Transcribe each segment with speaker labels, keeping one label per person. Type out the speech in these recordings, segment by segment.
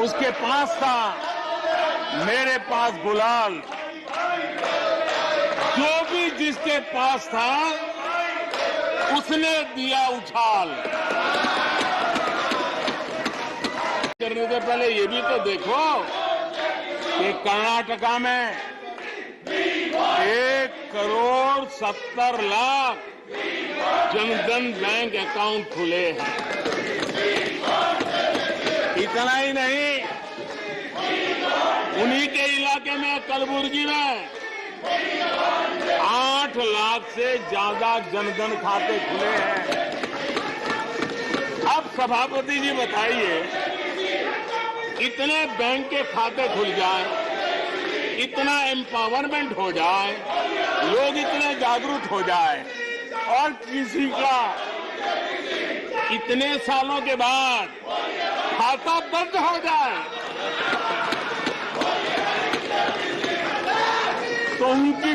Speaker 1: उसके पास था, मेरे पास गुलाल। जो भी जिसके पास था उसने दिया उछाल। करने से पहले ये भी तो देखो कि कर्नाटका में 1,70,00,000 जनधन बैंक अकाउंट खुले हैं। इतना ही नहीं, उन्हीं के इलाके में कलबुर्गी में 8 लाख से ज्यादा जनधन खाते खुले हैं। अब सभापति जी बताइए, इतने बैंक के खाते खुल जाए, इतना एम्पावरमेंट हो जाए, लोग इतने जागरूक हो जाए और किसी का इतने सालों के बाद खाता बंद हो जाए तो उनकी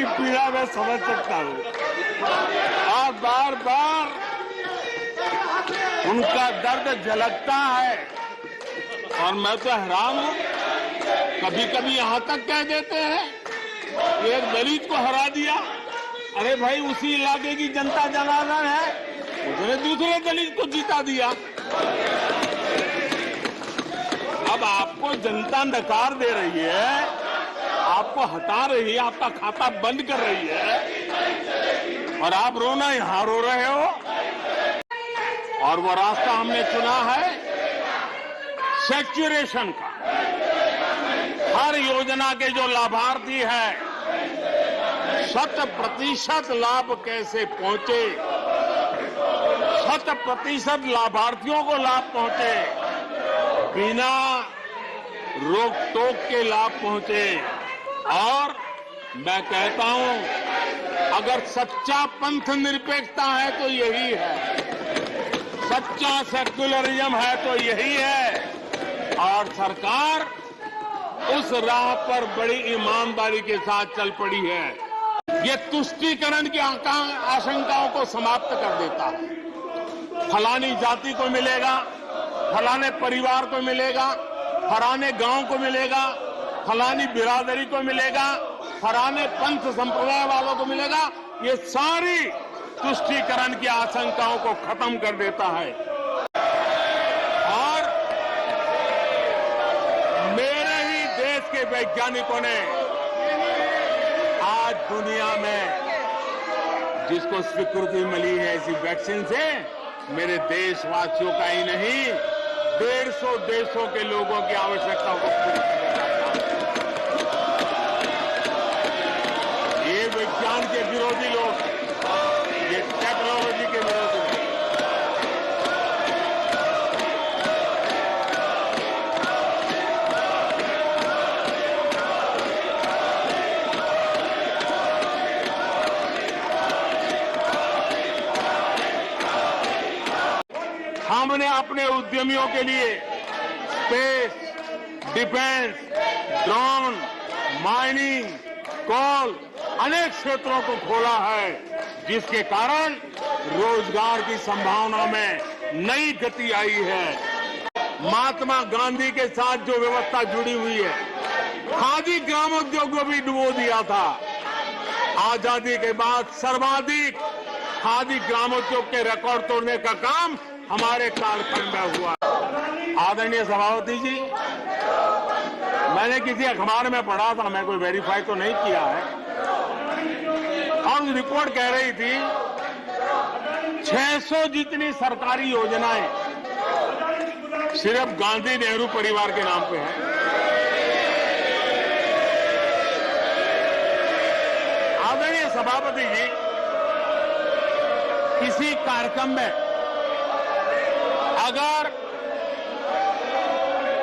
Speaker 1: पीड़ा मैं समझ सकता हूं और बार बार उनका दर्द झलकता है। और मैं तो हैरान हूं, कभी कभी यहां तक कह देते हैं एक दलित को हरा दिया। अरे भाई, उसी इलाके की जनता जनार्दन है, उसने दूसरे दलित को जीता दिया। अब आपको जनता नकार दे रही है, आपको हटा रही है, आपका खाता बंद कर रही है और आप रोना यहां रो रहे हो। और वो रास्ता हमने चुना है सेचुरेशन का। हर योजना के जो लाभार्थी है 100% लाभ कैसे पहुंचे, 100% लाभार्थियों को लाभ पहुंचे, बिना रोक टोक के लाभ पहुंचे। और मैं कहता हूं, अगर सच्चा पंथ निरपेक्षता है तो यही है, सच्चा सेक्युलरिज्म है तो यही है। और सरकार उस राह पर बड़ी ईमानदारी के साथ चल पड़ी है। ये तुष्टीकरण की आशंकाओं को समाप्त कर देता है। फलानी जाति को मिलेगा, फलाने परिवार को मिलेगा, फलाने गांव को मिलेगा, फलानी बिरादरी को मिलेगा, फलाने पंथ संप्रदाय वालों को मिलेगा। ये सारी तुष्टीकरण की आशंकाओं को खत्म कर देता है। और मेरे ही देश के वैज्ञानिकों ने आज दुनिया में जिसको स्वीकृति मिली है ऐसी वैक्सीन से, मेरे देशवासियों का ही नहीं 150 देशों के लोगों की आवश्यकताओं को पूरी किया जाता है। ये विज्ञान के विरोधी लोग, ये टेक्नोलॉजी के विरोधी लोग, हमने अपने उद्यमियों के लिए स्पेस, डिफेंस, ड्रोन, माइनिंग, कोल अनेक क्षेत्रों को खोला है, जिसके कारण रोजगार की संभावना में नई गति आई है। महात्मा गांधी के साथ जो व्यवस्था जुड़ी हुई है, खादी ग्रामोद्योग को भी डुबो दिया था। आजादी के बाद सर्वाधिक खादी ग्रामोद्योग के रिकॉर्ड तोड़ने का काम हमारे कालखंड में हुआ। आदरणीय सभापति जी, मैंने किसी अखबार में पढ़ा था, मैं कोई वेरीफाई तो नहीं किया है, और उस रिपोर्ट कह रही थी 600 जितनी सरकारी योजनाएं सिर्फ गांधी नेहरू परिवार के नाम पे है। आदरणीय सभापति जी, किसी कार्यक्रम में अगर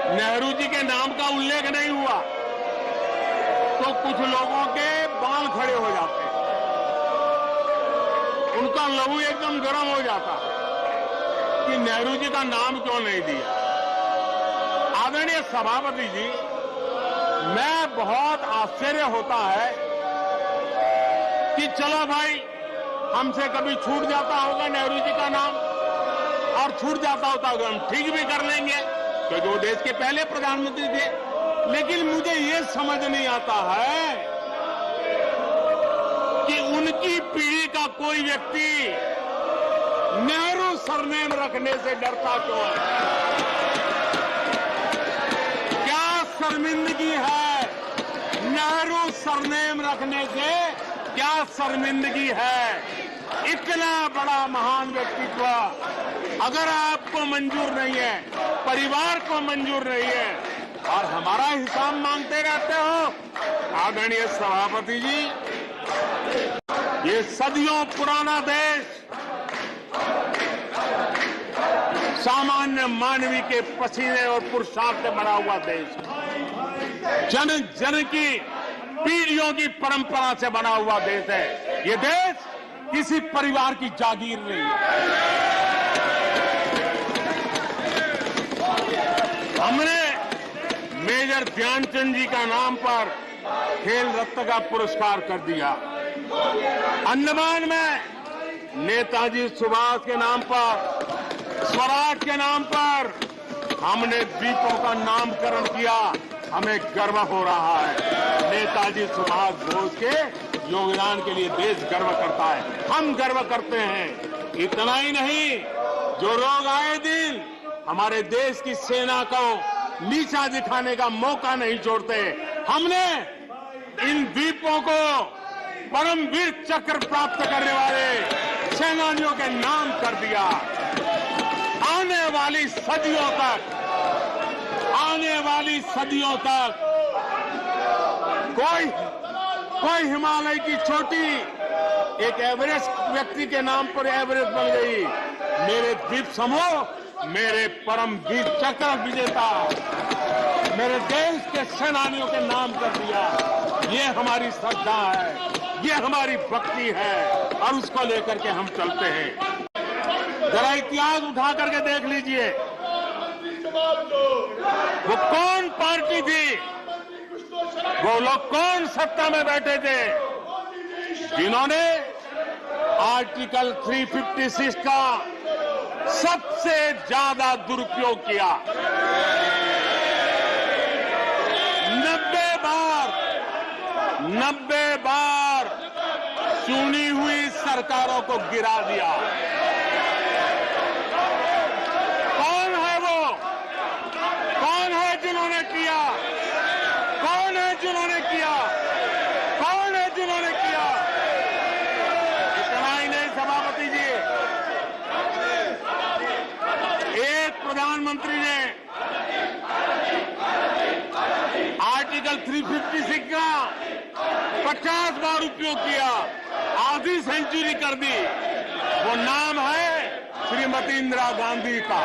Speaker 1: नेहरू जी के नाम का उल्लेख नहीं हुआ तो कुछ लोगों के बाल खड़े हो जाते हैं, उनका लहू एकदम गर्म हो जाता कि नेहरू जी का नाम क्यों नहीं दिया। आदरणीय सभापति जी, मैं बहुत आश्चर्य होता है कि चलो भाई, हमसे कभी छूट जाता होगा नेहरू जी का नाम, और छूट जाता होता तो हम ठीक भी कर लेंगे, क्योंकि वो देश के पहले प्रधानमंत्री थे। लेकिन मुझे ये समझ नहीं आता है कि उनकी पीढ़ी का कोई व्यक्ति नेहरू सरनेम रखने से डरता क्यों है? क्या शर्मिंदगी है नेहरू सरनेम रखने से? क्या शर्मिंदगी है? इतना बड़ा महान व्यक्तित्व अगर आपको मंजूर नहीं है, परिवार को मंजूर नहीं है, और हमारा हिसाब मांगते रहते हो। आदरणीय सभापति जी, ये सदियों पुराना देश सामान्य मानवी के पसीने और पुरुषार्थ से बना हुआ देश, जन जन की पीढ़ियों की परंपरा से बना हुआ देश है। ये देश किसी परिवार की जागीर नहीं है। हमने मेजर ध्यानचंद जी का नाम पर खेल रत्न का पुरस्कार कर दिया। अंडमान में नेताजी सुभाष के नाम पर, स्वराज के नाम पर हमने द्वीपों का नामकरण किया। हमें गर्व हो रहा है। नेताजी सुभाष बोस के योगदान के लिए देश गर्व करता है, हम गर्व करते हैं। इतना ही नहीं, जो लोग आए दिन हमारे देश की सेना को नीचा दिखाने का मौका नहीं छोड़ते, हमने इन द्वीपों को परमवीर चक्र प्राप्त करने वाले सेनानियों के नाम कर दिया। आने वाली सदियों तक कोई हिमालय की चोटी एक एवरेस्ट व्यक्ति के नाम पर एवरेस्ट बन गई। मेरे द्वीप समूह, मेरे परमवीर चक्र विजेता, मेरे देश के सेनानियों के नाम कर दिया। ये हमारी श्रद्धा है, ये हमारी भक्ति है, और उसको लेकर के हम चलते हैं। जरा इतिहास उठा करके देख लीजिए, वो कौन पार्टी थी, वो लोग कौन सत्ता में बैठे थे जिन्होंने आर्टिकल 356 का सबसे ज्यादा दुरुपयोग किया। 90 बार चुनी हुई सरकारों को गिरा दिया। कौन है वो? कौन है जिन्होंने किया? कौन है जिन्होंने किया? कौन है जिन्होंने किया? इतना ही नहीं सभापति जी, एक प्रधानमंत्री ने आर्टिकल 356 का 50 बार उपयोग किया, आधी सेंचुरी कर दी। वो नाम है श्रीमती इंदिरा गांधी का।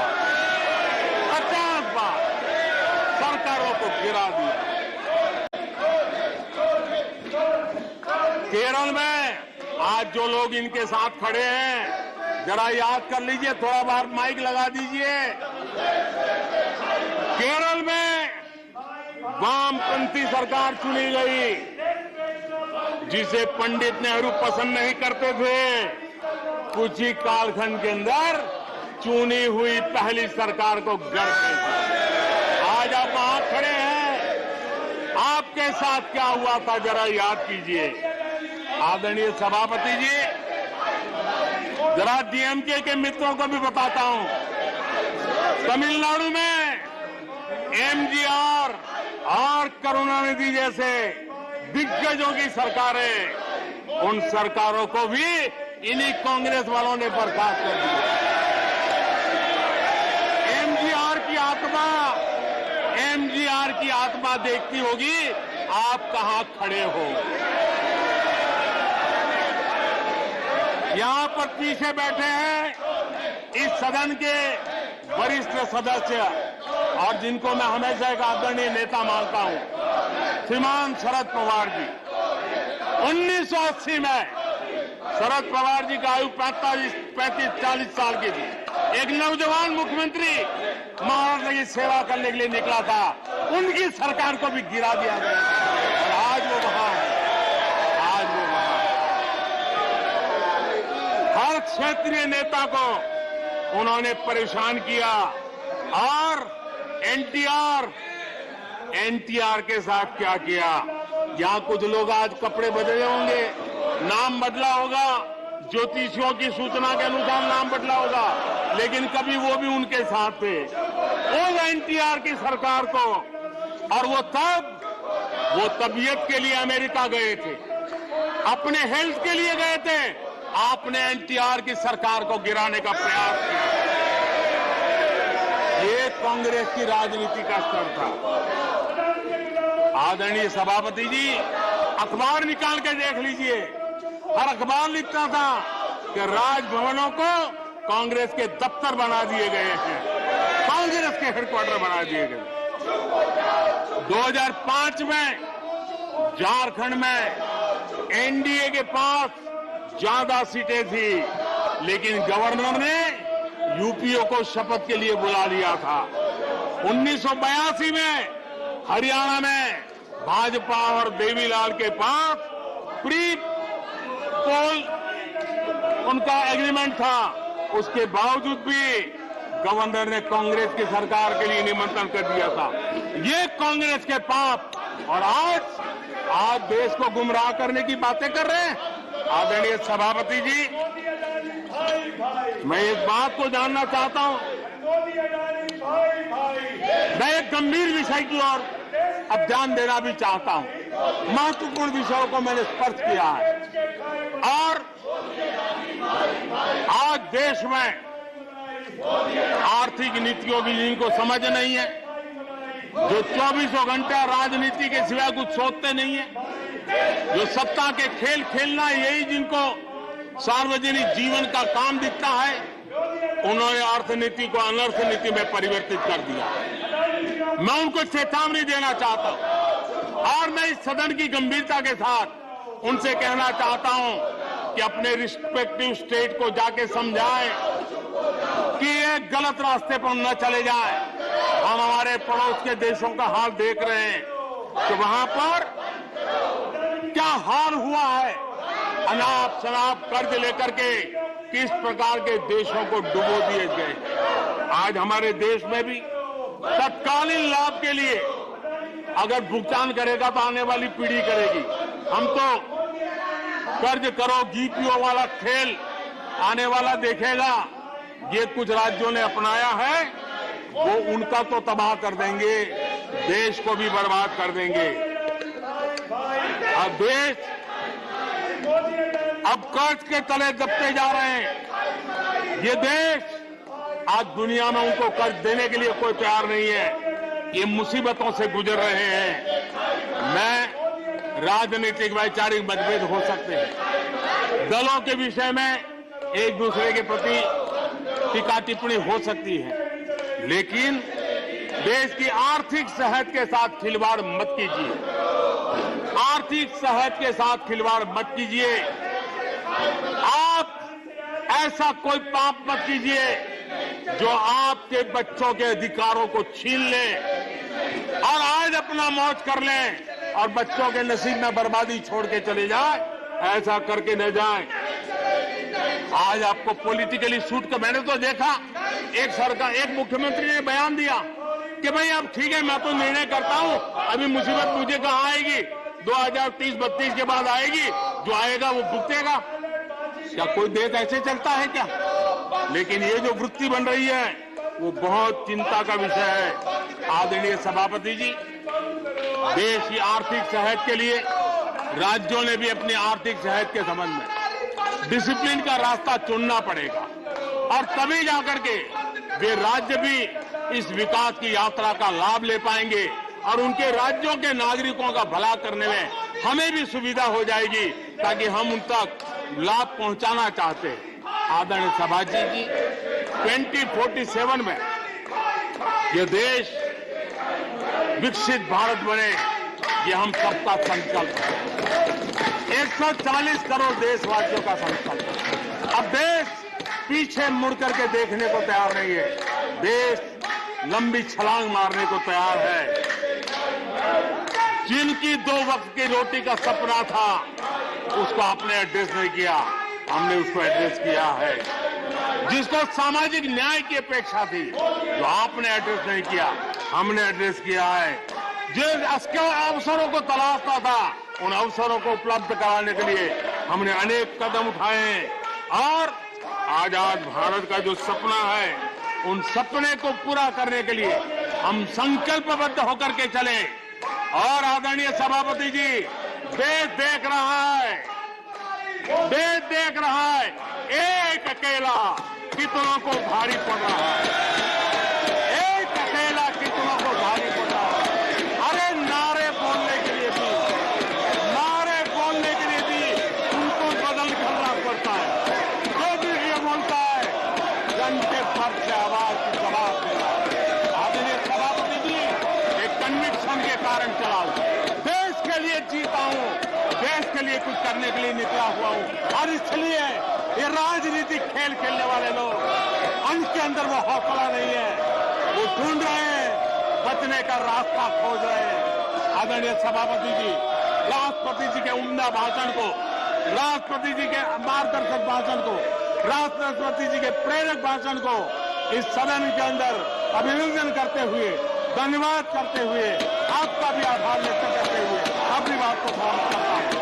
Speaker 1: 50 बार सरकारों को गिरा दिया। केरल में आज जो लोग इनके साथ खड़े हैं, जरा याद कर लीजिए, थोड़ा बार माइक लगा दीजिए। केरल में वामपंथी सरकार चुनी गई, जिसे पंडित नेहरू पसंद नहीं करते थे। कुछ ही कालखंड के अंदर चुनी हुई पहली सरकार को गिराते थे। आज आप वहां खड़े हैं, आपके साथ क्या हुआ था जरा याद कीजिए। आदरणीय सभापति जी, जरा डीएमके के मित्रों को भी बताता हूं, तमिलनाडु में एमजीआर और करुणानिधि जैसे दिग्गजों की सरकारें, उन सरकारों को भी इन्हीं कांग्रेस वालों ने बर्खास्त कर दिया। एमजीआर की आत्मा देखती होगी आप कहां खड़े हो। यहां पर पीछे बैठे हैं इस सदन के वरिष्ठ सदस्य, और जिनको मैं हमेशा एक आदरणीय नेता मानता हूं, श्रीमान शरद पवार जी। 1980 में शरद पवार जी का आयु 35-40 साल की थी। एक नौजवान मुख्यमंत्री महाराष्ट्र की सेवा करने के लिए निकला था, उनकी सरकार को भी गिरा दिया गया, और आज वो वहां है। आज वो वहां हर क्षेत्रीय नेता को उन्होंने परेशान किया। और एनटीआर के साथ क्या किया। यहां कुछ लोग आज कपड़े बदले होंगे, नाम बदला होगा, ज्योतिषियों की सूचना के अनुसार नाम बदला होगा, लेकिन कभी वो भी उनके साथ थे। उस एनटीआर की सरकार को, और वो तबीयत के लिए अमेरिका गए थे, अपने हेल्थ के लिए गए थे। आपने एनटीआर की सरकार को गिराने का प्रयास किया। ये कांग्रेस की राजनीति का स्तर था। आदरणीय सभापति जी, अखबार निकाल के देख लीजिए, हर अखबार लिखता था कि राजभवनों को कांग्रेस के दफ्तर बना दिए गए हैं, कांग्रेस के हेडक्वार्टर बना दिए गए। 2005 में झारखंड में एनडीए के पास ज्यादा सीटें थी, लेकिन गवर्नर ने यूपीओ को शपथ के लिए बुला लिया था। 1982 में हरियाणा में भाजपा और देवीलाल के पास प्री पोल उनका एग्रीमेंट था, उसके बावजूद भी गवर्नर ने कांग्रेस की सरकार के लिए निमंत्रण कर दिया था। ये कांग्रेस के पाप, और आज देश को गुमराह करने की बातें कर रहे हैं। आदरणीय सभापति जी, मैं एक बात को जानना चाहता हूं, मैं एक गंभीर विषय की ओर अब ध्यान देना भी चाहता हूं। महत्वपूर्ण विषयों को मैंने स्पर्श किया है, और आज देश में आर्थिक नीतियों की जिनको समझ नहीं है, जो 24 घंटा राजनीति के सिवाय कुछ सोचते नहीं है, जो सत्ता के खेल खेलना यही जिनको सार्वजनिक जीवन का काम दिखता है, उन्होंने अर्थनीति को अनर्थ नीति में परिवर्तित कर दिया। मैं उनको चेतावनी देना चाहता हूं, और मैं इस सदन की गंभीरता के साथ उनसे कहना चाहता हूं कि अपने रिस्पेक्टिव स्टेट को जाके समझाएं कि ये गलत रास्ते पर न चले जाए। हम हमारे पड़ोस के देशों का हाल देख रहे हैं कि वहां पर क्या हाल हुआ है। अनाप शनाप कर्ज लेकर के किस प्रकार के देशों को डुबो दिए गए। आज हमारे देश में भी तत्कालीन लाभ के लिए अगर भुगतान करेगा तो आने वाली पीढ़ी करेगी। हम तो कर्ज करो जीपीओ वाला खेल आने वाला देखेगा। ये कुछ राज्यों ने अपनाया है, वो उनका तो तबाह कर देंगे, देश को भी बर्बाद कर देंगे। अब देश अब कर्ज के तले दबते जा रहे हैं। ये देश आज दुनिया में उनको कर्ज देने के लिए कोई तैयार नहीं है। ये मुसीबतों से गुजर रहे हैं। मैं राजनीतिक वैचारिक मतभेद हो सकते हैं, दलों के विषय में एक दूसरे के प्रति टीका टिप्पणी हो सकती है, लेकिन देश की आर्थिक सेहत के साथ खिलवाड़ मत कीजिए। आर्थिक सेहत के साथ खिलवाड़ मत कीजिए। आप ऐसा कोई पाप मत कीजिए जो आपके बच्चों के अधिकारों को छीन ले और आज अपना मौज कर लें और बच्चों के नसीब में बर्बादी छोड़ के चले जाए। ऐसा करके न जाए। आज आपको पॉलिटिकली सूट कर, मैंने तो देखा एक मुख्यमंत्री ने बयान दिया कि भाई अब ठीक है, मैं तो निर्णय करता हूं, अभी मुसीबत मुझे कहां आएगी, 2030-32 के बाद आएगी, जो आएगा वो भुगतेगा। क्या कोई देश ऐसे चलता है क्या? लेकिन ये जो वृत्ति बन रही है वो बहुत चिंता का विषय है। आदरणीय सभापति जी, देश की आर्थिक सेहत के लिए राज्यों ने भी अपनी आर्थिक सेहत के संबंध में डिसिप्लिन का रास्ता चुनना पड़ेगा, और तभी जाकर के वे राज्य भी इस विकास की यात्रा का लाभ ले पाएंगे और उनके राज्यों के नागरिकों का भला करने में हमें भी सुविधा हो जाएगी, ताकि हम उन तक लाभ पहुंचाना चाहते हैं। आदरणीय सभापति जी, 2047 में यह देश विकसित भारत बने, ये हम सबका संकल्प है। 140 करोड़ देशवासियों का संकल्प है। अब देश पीछे मुड़ करके देखने को तैयार नहीं है। देश लंबी छलांग मारने को तैयार है। जिनकी 2 वक्त की रोटी का सपना था, उसको आपने एड्रेस नहीं किया, हमने उसको एड्रेस किया है। जिसको सामाजिक न्याय की अपेक्षा थी, जो आपने एड्रेस नहीं किया, हमने एड्रेस किया है। जो अवसरों को तलाशता था, उन अवसरों को उपलब्ध कराने के लिए हमने अनेक कदम उठाए हैं और आजाद भारत का जो सपना है, उन सपने को पूरा करने के लिए हम संकल्पबद्ध होकर के चले। और आदरणीय सभापति जी, देश देख रहा है, देश देख रहा है, एक अकेला कितनों को भारी पड़ रहा है, एक अकेला कितनों को भारी पड़ रहा है। अरे नारे बोलने के लिए भी, नारे बोलने के लिए भी उनको बदल करना पड़ता है। जो भी ये बोलता है, जन के फर्ज से आवाज की जवाब देना। आदरणीय सभापति जी, एक कन्विक्शन के कारण चला हूं, देश के लिए जीता हूं, देश के लिए कुछ करने के लिए निकला हुआ हूं। और इसलिए ये राजनीतिक खेल खेलने वाले लोग, उनके अंदर वो हौसला नहीं है, वो ढूंढ रहे हैं, बचने का रास्ता खोज रहे हैं। आदरणीय सभापति जी, राष्ट्रपति जी के उम्दा भाषण को, राष्ट्रपति जी के मार्गदर्शक भाषण को, राष्ट्रपति जी के प्रेरक भाषण को इस सदन के अंदर अभिनंदन करते हुए, धन्यवाद करते हुए, आपका भी आभार व्यक्त करते हुए अपनी बात को समाप्त करता हूं।